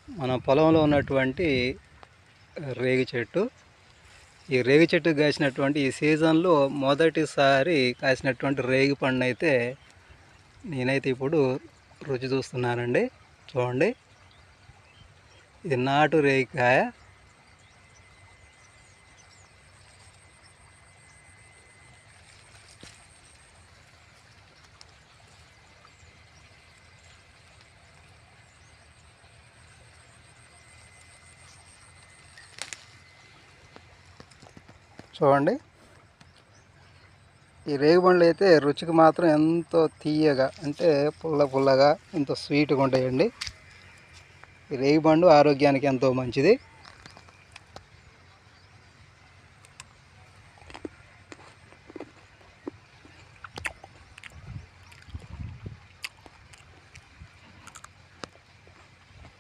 మన పొలంలో ఉన్నటువంటి రేగి చెట్టు. ఈ రేగి చెట్టు కాసినటువంటి ఈ సీజన్లో మొదటిసారి కాసినటువంటి రేగి పండు అయితే నేనైతే ఇప్పుడు రుచి చూస్తున్నానండి. చూడండి, ఇది నాటు రేగికాయ. చూడండి, ఈ రేగిపండ్లు అయితే రుచికి మాత్రం ఎంతో తీయగా, అంటే పుల్లగా ఎంతో స్వీట్గా ఉంటాయండి. ఈ రేగిపండు ఆరోగ్యానికి ఎంతో మంచిది.